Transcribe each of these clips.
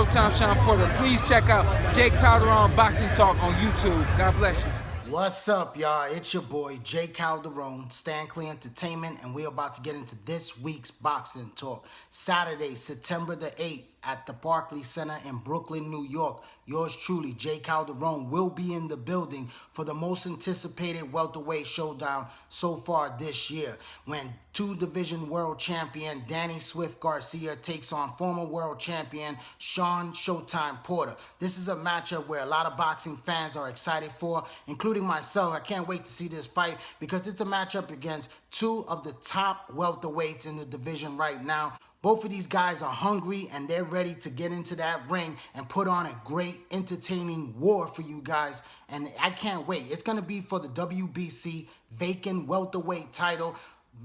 Showtime, Shawn Porter. Please check out Jay Calderon Boxing Talk on YouTube. God bless you. What's up, y'all? It's your boy, Jay Calderon, Stand Clear Entertainment, and we're about to get into this week's Boxing Talk. Saturday, September the 8th at the Barclays Center in Brooklyn, New York. Yours truly, Jay Calderon, will be in the building for the most anticipated welterweight showdown so far this year, when two-division world champion Danny Swift Garcia takes on former world champion Shawn Showtime Porter. This is a matchup where a lot of boxing fans are excited for, including myself. I can't wait to see this fight because it's a matchup against two of the top welterweights in the division right now. Both of these guys are hungry and they're ready to get into that ring and put on a great, entertaining war for you guys. And I can't wait. It's going to be for the WBC vacant welterweight title.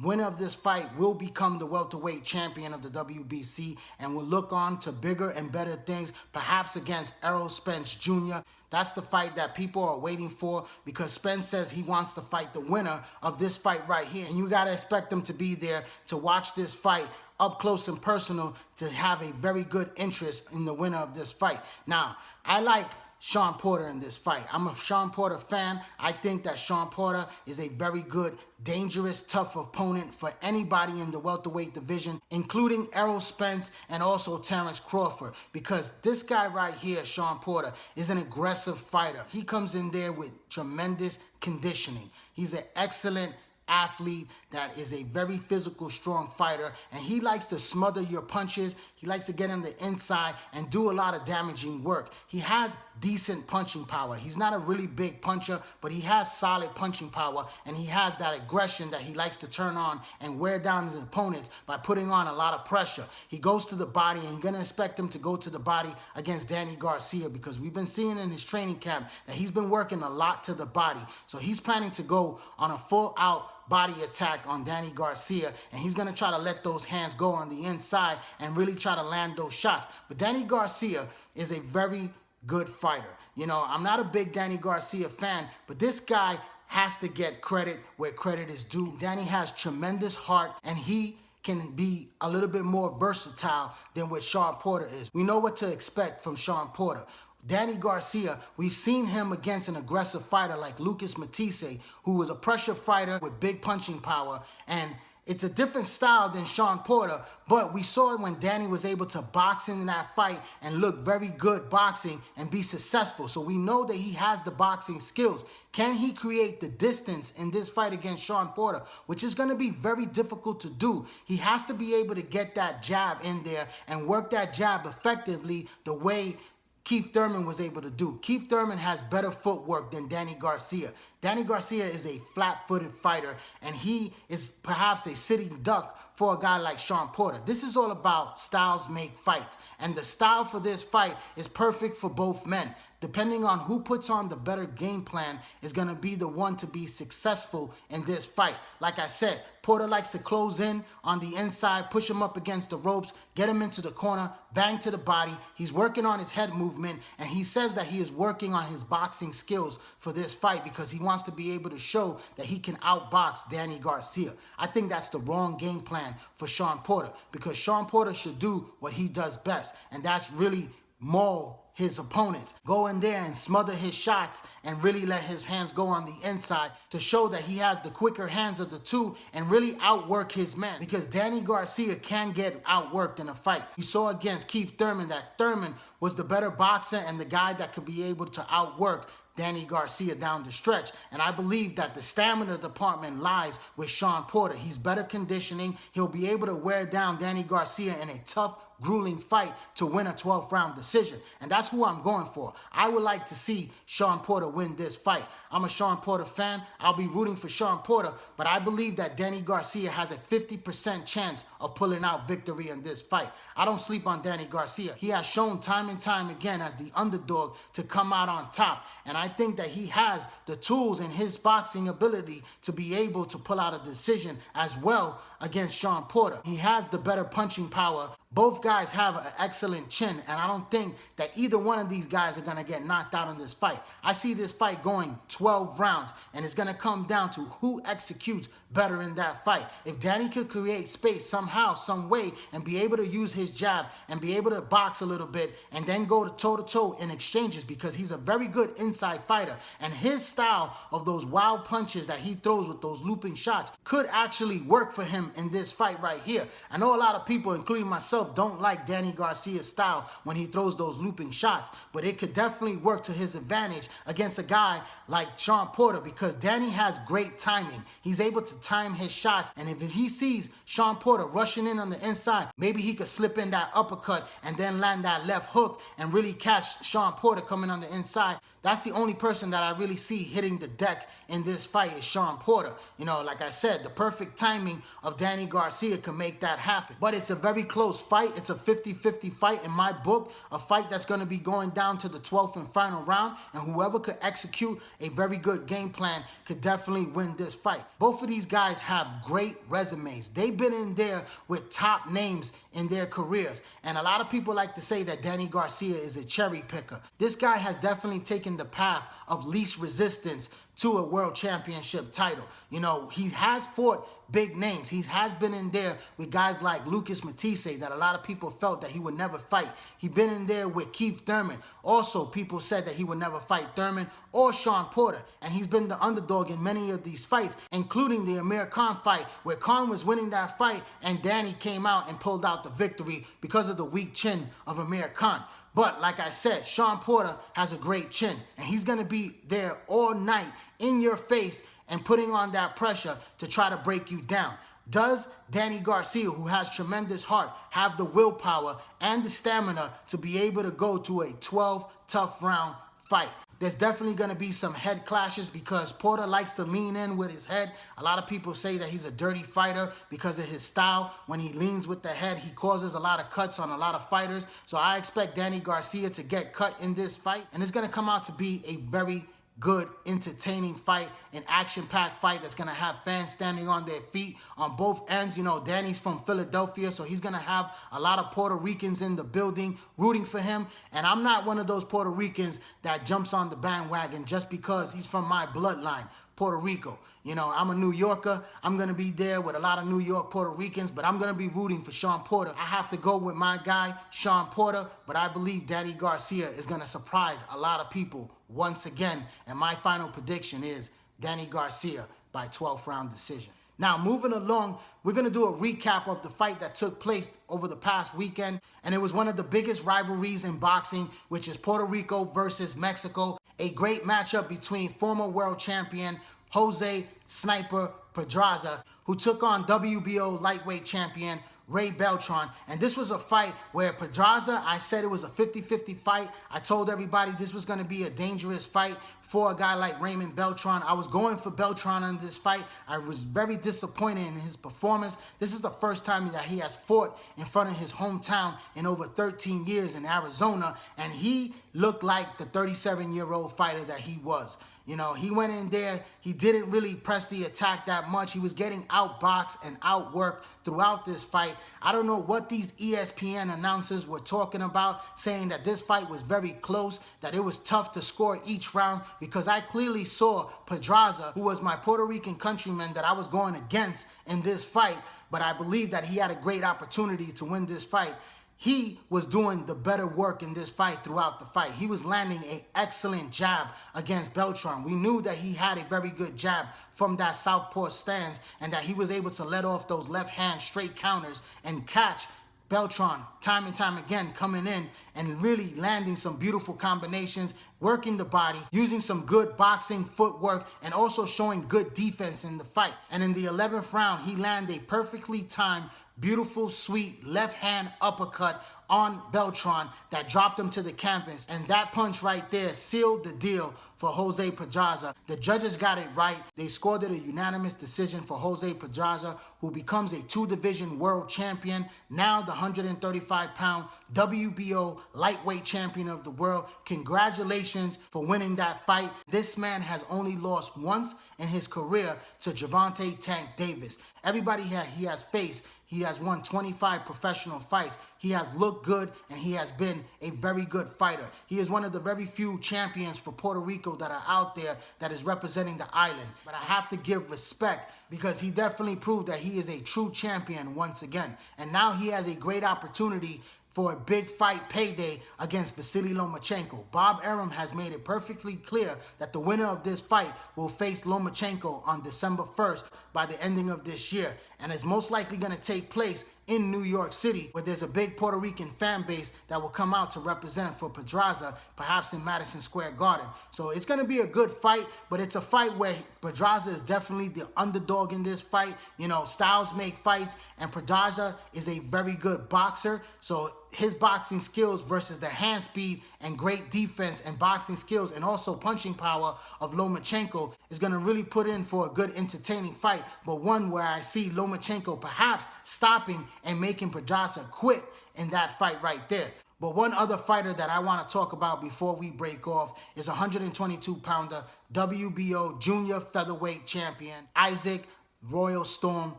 Winner of this fight will become the welterweight champion of the WBC and will look on to bigger and better things, perhaps against Errol Spence Jr. That's the fight that people are waiting for because Spence says he wants to fight the winner of this fight right here. And you got to expect him to be there to watch this fight up close and personal, to have a very good interest in the winner of this fight. Now, I like Shawn Porter in this fight. I'm a Shawn Porter fan. I think that Shawn Porter is a very good, dangerous, tough opponent for anybody in the welterweight division, including Errol Spence and also Terrence Crawford, because this guy right here, Shawn Porter, is an aggressive fighter. He comes in there with tremendous conditioning. He's an excellent athlete that is a very physical, strong fighter, and he likes to smother your punches. He likes to get on the inside and do a lot of damaging work. He has decent punching power. He's not a really big puncher, but he has solid punching power, and he has that aggression that he likes to turn on and wear down his opponents by putting on a lot of pressure. He goes to the body, and you're going to expect him to go to the body against Danny Garcia because we've been seeing in his training camp that he's been working a lot to the body. So he's planning to go on a full-out body attack on Danny Garcia, and he's going to try to let those hands go on the inside and really try to land those shots. But Danny Garcia is a very good fighter. You know, I'm not a big Danny Garcia fan, but this guy has to get credit where credit is due. Danny has tremendous heart, and he can be a little bit more versatile than what Shawn Porter is. We know what to expect from Shawn Porter. Danny Garcia, we've seen him against an aggressive fighter like Lucas Matisse, who was a pressure fighter with big punching power, and it's a different style than Shawn Porter, but we saw it when Danny was able to box in that fight and look very good boxing and be successful. So we know that he has the boxing skills. Can he create the distance in this fight against Shawn Porter, which is going to be very difficult to do? He has to be able to get that jab in there and work that jab effectively the way Keith Thurman was able to do. Keith Thurman has better footwork than Danny Garcia. Danny Garcia is a flat-footed fighter, and he is perhaps a sitting duck for a guy like Shawn Porter. This is all about styles make fights, and the style for this fight is perfect for both men. Depending on who puts on the better game plan is going to be the one to be successful in this fight. Like I said, Porter likes to close in on the inside, push him up against the ropes, get him into the corner, bang to the body. He's working on his head movement, and he says that he is working on his boxing skills for this fight because he wants to be able to show that he can outbox Danny Garcia. I think that's the wrong game plan for Shawn Porter, because Shawn Porter should do what he does best, and that's really maul his opponents. Go in there and smother his shots and really let his hands go on the inside to show that he has the quicker hands of the two and really outwork his man, because Danny Garcia can get outworked in a fight. We saw against Keith Thurman that Thurman was the better boxer and the guy that could be able to outwork Danny Garcia down the stretch. And I believe that the stamina department lies with Shawn Porter. He's better conditioning. He'll be able to wear down Danny Garcia in a tough, grueling fight to win a 12th round decision. And that's who I'm going for. I would like to see Shawn Porter win this fight. I'm a Shawn Porter fan. I'll be rooting for Shawn Porter, but I believe that Danny Garcia has a 50% chance of pulling out victory in this fight. I don't sleep on Danny Garcia. He has shown time and time again as the underdog to come out on top, and I think that he has the tools in his boxing ability to be able to pull out a decision as well against Shawn Porter. He has the better punching power. Both guys have an excellent chin, and I don't think that either one of these guys are going to get knocked out in this fight. I see this fight going 12 rounds, and it's going to come down to who executes better in that fight. If Danny could create space somehow, some way, and be able to use his jab and be able to box a little bit and then go toe-to-toe in exchanges, because he's a very good inside fighter, and his style of those wild punches that he throws with those looping shots could actually work for him in this fight right here. I know a lot of people, including myself, don't like Danny Garcia's style when he throws those looping shots, but it could definitely work to his advantage against a guy like Shawn Porter, because Danny has great timing. He's able to time his shots, and if he sees Shawn Porter rushing in on the inside, maybe he could slip in that uppercut and then land that left hook and really catch Shawn Porter coming on the inside. That's the only person that I really see hitting the deck in this fight is Shawn Porter. You know, like I said, the perfect timing of Danny Garcia can make that happen. But it's a very close fight. It's a 50-50 fight in my book, a fight that's going to be going down to the 12th and final round, and whoever could execute a very good game plan could definitely win this fight. Both of these guys have great resumes. They've been in there with top names in their careers, and a lot of people like to say that Danny Garcia is a cherry picker. This guy has definitely taken the path of least resistance to a world championship title. You know, he has fought big names. He has been in there with guys like Lucas Matisse that a lot of people felt that he would never fight. He's been in there with Keith Thurman. Also, people said that he would never fight Thurman or Shawn Porter. And he's been the underdog in many of these fights, including the Amir Khan fight, where Khan was winning that fight and Danny came out and pulled out the victory because of the weak chin of Amir Khan. But like I said, Shawn Porter has a great chin, and he's going to be there all night in your face and putting on that pressure to try to break you down. Does Danny Garcia, who has tremendous heart, have the willpower and the stamina to be able to go to a 12 tough round fight? There's definitely going to be some head clashes because Porter likes to lean in with his head. A lot of people say that he's a dirty fighter because of his style. When he leans with the head, he causes a lot of cuts on a lot of fighters. So I expect Danny Garcia to get cut in this fight, and it's going to come out to be a very good, entertaining fight, an action-packed fight that's going to have fans standing on their feet on both ends. You know, Danny's from Philadelphia, so he's going to have a lot of Puerto Ricans in the building rooting for him. And I'm not one of those Puerto Ricans that jumps on the bandwagon just because he's from my bloodline, Puerto Rico. You know, I'm a New Yorker. I'm going to be there with a lot of New York Puerto Ricans, but I'm going to be rooting for Shawn Porter. I have to go with my guy, Shawn Porter, but I believe Danny Garcia is going to surprise a lot of people once again. And my final prediction is Danny Garcia by 12th round decision. Now, moving along, we're going to do a recap of the fight that took place over the past weekend. And it was one of the biggest rivalries in boxing, which is Puerto Rico versus Mexico. A great matchup between former world champion Jose Sniper Pedraza, who took on WBO lightweight champion Ray Beltran. And this was a fight where Pedraza, I said it was a 50-50 fight. I told everybody this was going to be a dangerous fight for a guy like Raymond Beltran. I was going for Beltran in this fight. I was very disappointed in his performance. This is the first time that he has fought in front of his hometown in over 13 years in Arizona, and he looked like the 37-year-old fighter that he was. You know, he went in there, he didn't really press the attack that much. He was getting outboxed and outworked throughout this fight. I don't know what these ESPN announcers were talking about, saying that this fight was very close, that it was tough to score each round, because I clearly saw Pedraza, who was my Puerto Rican countryman that I was going against in this fight, but I believe that he had a great opportunity to win this fight. He was doing the better work in this fight throughout the fight. He was landing an excellent jab against Beltran. We knew that he had a very good jab from that southpaw stance, and that he was able to let off those left-hand straight counters and catch Beltran time and time again, coming in and really landing some beautiful combinations, working the body, using some good boxing footwork, and also showing good defense in the fight. And in the 11th round, he landed a perfectly timed, beautiful, sweet left-hand uppercut on Beltran that dropped him to the canvas. And that punch right there sealed the deal for Jose Pedraza. The judges got it right. They scored it a unanimous decision for Jose Pedraza, who becomes a 2-division world champion, now the 135-pound WBO lightweight champion of the world. Congratulations for winning that fight. This man has only lost once in his career to Gervonta Tank Davis. Everybody he has faced, He has won 25 professional fights. He has looked good, and he has been a very good fighter. He is one of the very few champions for Puerto Rico that are out there that is representing the island. But I have to give respect because he definitely proved that he is a true champion once again. And now he has a great opportunity for a big fight payday against Vasily Lomachenko. Bob Arum has made it perfectly clear that the winner of this fight will face Lomachenko on December 1st by the ending of this year. And it's most likely going to take place in New York City, where there's a big Puerto Rican fan base that will come out to represent for Pedraza, perhaps in Madison Square Garden. So it's going to be a good fight, but it's a fight where Pedraza is definitely the underdog in this fight. You know, styles make fights, and Pedraza is a very good boxer. So his boxing skills versus the hand speed and great defense and boxing skills and also punching power of Lomachenko is going to really put in for a good entertaining fight, but one where I see Lomachenko perhaps stopping and making Pedraza quit in that fight right there. But one other fighter that I want to talk about before we break off is 122-pounder WBO junior featherweight champion Isaac Royal Storm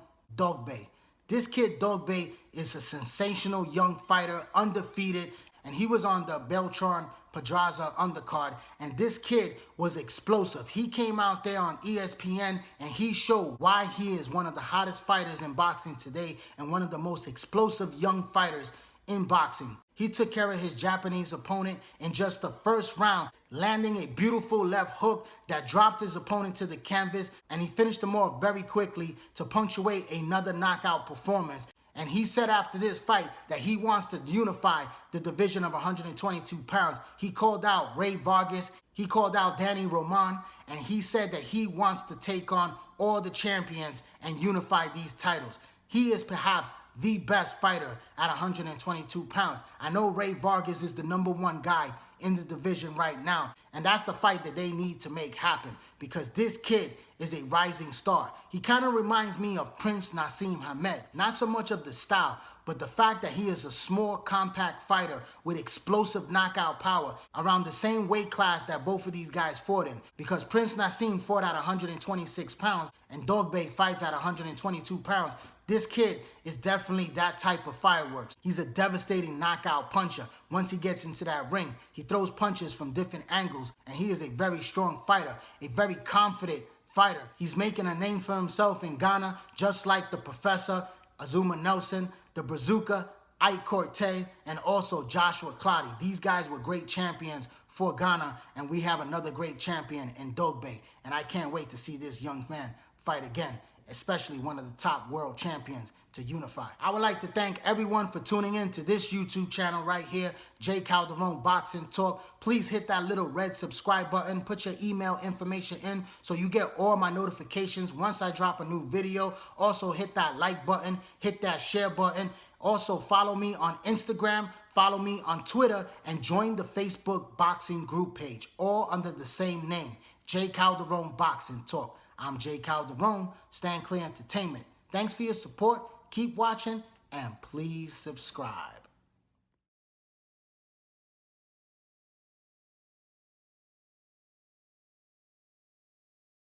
Dogboe. This kid Dogboe is a sensational young fighter, undefeated, and he was on the Beltran Pedraza undercard, and this kid was explosive. He came out there on ESPN and he showed why he is one of the hottest fighters in boxing today and one of the most explosive young fighters in boxing. He took care of his Japanese opponent in just the first round, landing a beautiful left hook that dropped his opponent to the canvas, and he finished him off very quickly to punctuate another knockout performance. And he said after this fight that he wants to unify the division of 122 pounds. He called out Ray Vargas, he called out Danny Roman, and he said that he wants to take on all the champions and unify these titles. He is perhaps the best fighter at 122 pounds. I know Ray Vargas is the #1 guy in the division right now, and that's the fight that they need to make happen because this kid is a rising star. He kind of reminds me of Prince Nassim Hamed, not so much of the style, but the fact that he is a small, compact fighter with explosive knockout power around the same weight class that both of these guys fought in, because Prince Nassim fought at 126 pounds and Dogboe fights at 122 pounds. This kid is definitely that type of fireworks. He's a devastating knockout puncher. Once he gets into that ring, he throws punches from different angles, and he is a very strong fighter, a very confident fighter. He's making a name for himself in Ghana, just like the Professor, Azuma Nelson, the Bazooka, Ike Cortez, and also Joshua Clottey. These guys were great champions for Ghana, and we have another great champion in Dogboe. And I can't wait to see this young man fight again, especially one of the top world champions to unify. I would like to thank everyone for tuning in to this YouTube channel right here, J. Calderon Boxing Talk. Please hit that little red subscribe button, put your email information in so you get all my notifications once I drop a new video. Also hit that like button, hit that share button. Also follow me on Instagram, follow me on Twitter, and join the Facebook boxing group page, all under the same name, J. Calderon Boxing Talk. I'm J. Calderon, Stand Clear Entertainment. Thanks for your support, keep watching, and please subscribe.